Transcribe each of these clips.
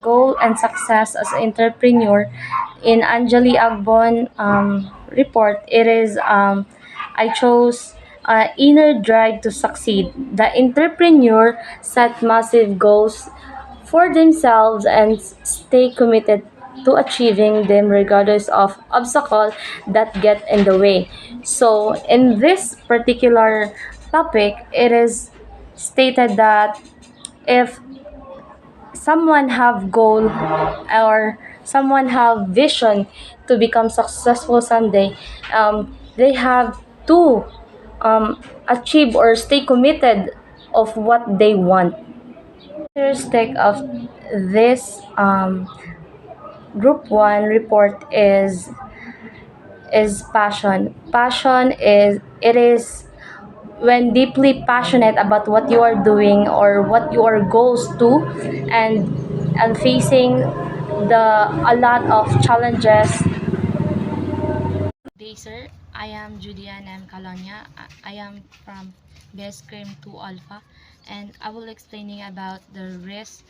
goal and success as an entrepreneur. In Anjali Agbon report, it is I chose inner drive to succeed. The entrepreneur set massive goals for themselves and stay committed to achieving them regardless of obstacle that get in the way. So in this particular topic, it is stated that if someone have goal or someone have vision to become successful someday, they have to achieve or stay committed of what they want. Characteristic of this group one report is passion. Passion is it is when deeply passionate about what you are doing or what your goals to, and facing the a lot of challenges. Good day, sir. I am Julian M. Calonia. I am from Best Cream 2 Alpha, and I will explaining about the risk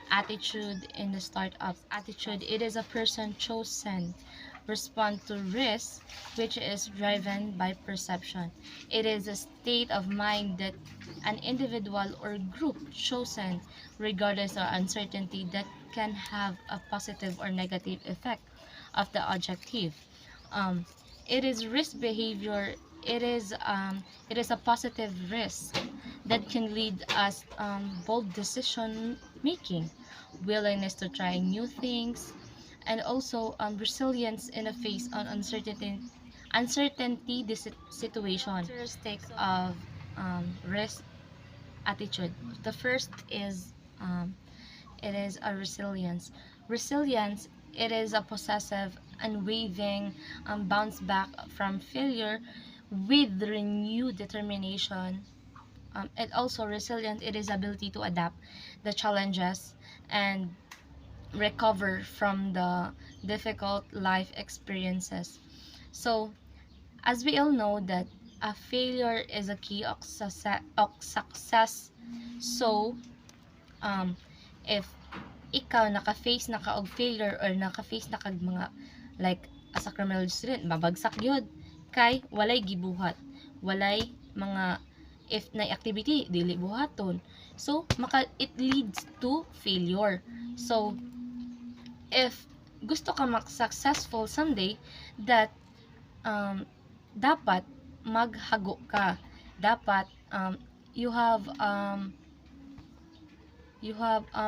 attitude in the startup attitude. It is a person chosen respond to risk which is driven by perception. It is a state of mind that an individual or group chosen regardless of uncertainty that can have a positive or negative effect of the objective. um, it is risk behavior. It is a positive risk that can lead us bold decision making, willingness to try new things, and also resilience in the face of uncertainty this situation. Characteristic of risk attitude. The first is it is a resilience. Resilience, it is a possessive, unwavering bounce back from failure with renewed determination. And also resilient, it is ability to adapt the challenges and recover from the difficult life experiences. So, as we all know that a failure is a key of success. So, um, if ikaw naka-face na ka og failure or naka-face na kag mga like as a criminal student mabagsak gyud kay walay gibuhat, walay mga if na activity dili buhaton, so it leads to failure. So if gusto ka successful someday, that um, dapat maghago ka, dapat you have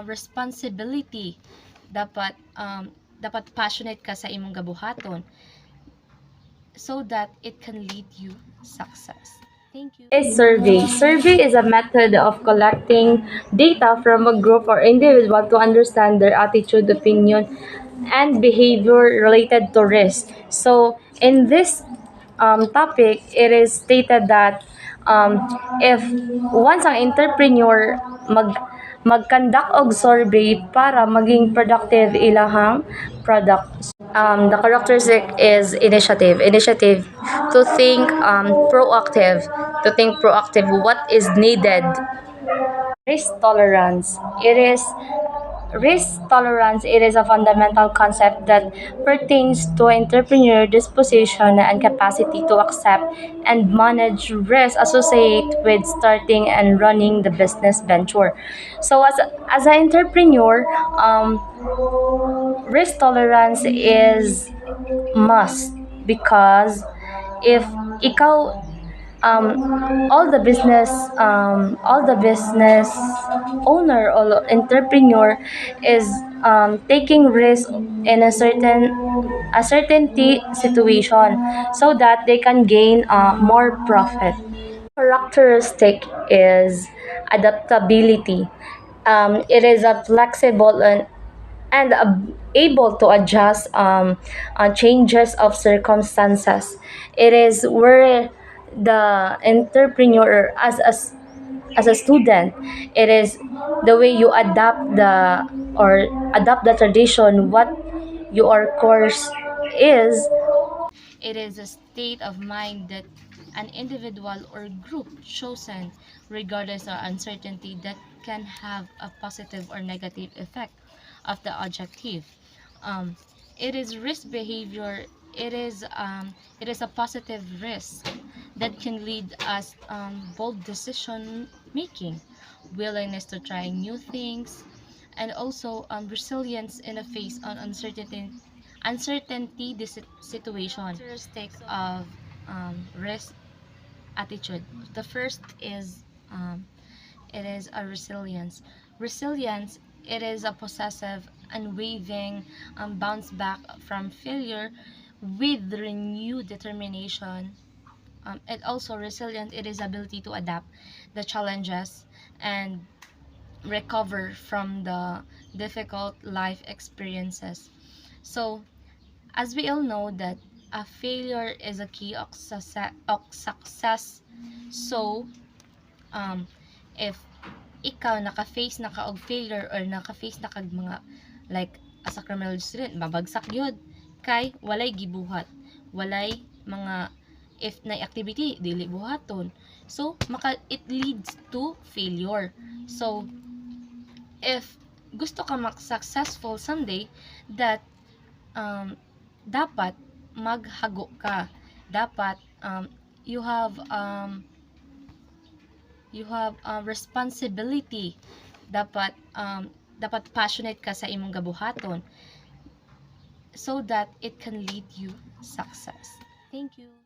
responsibility, dapat passionate ka sa imong gabuhaton so that it can lead you success. Thank you. Is survey. Survey is a method of collecting data from a group or individual to understand their attitude, opinion, and behavior related to risk. So, in this topic, it is stated that um, if once ang entrepreneur mag-conduct og survey para maging productive ilahang product. The characteristic is initiative. Initiative to think proactive, what is needed. Risk tolerance. It is a fundamental concept that pertains to entrepreneur disposition and capacity to accept and manage risk associated with starting and running the business venture. So as an entrepreneur, risk tolerance is must, because if ikaw all the business owner or entrepreneur is taking risk in a certainty situation so that they can gain more profit. Characteristic is adaptability. It is a flexible and able to adjust changes of circumstances. It is where the entrepreneur as a student, it is the way you adapt the tradition what your course is. It is a state of mind that an individual or group chosen regardless of uncertainty that can have a positive or negative effect of the objective. Um, it is risk behavior. It is a positive risk that can lead us bold decision making, willingness to try new things, and also resilience in the face on uncertainty this situation. Characteristics of risk attitude. The first is it is a resilience. Resilience, it is a possessive, unwavering bounce back from failure with renewed determination. It also resilient, it is ability to adapt the challenges and recover from the difficult life experiences. So, as we all know that a failure is a key of success. So, um, if ikaw naka-face na ka og failure or naka-face na kag mga like as a criminal student babagsak yun kay walay gibuhat, walay mga if na activity dili buhaton, so it leads to failure. So if gusto ka successful someday, that um, dapat maghago ka, dapat you have responsibility, dapat passionate ka sa imong gabuhaton so that it can lead you success. Thank you.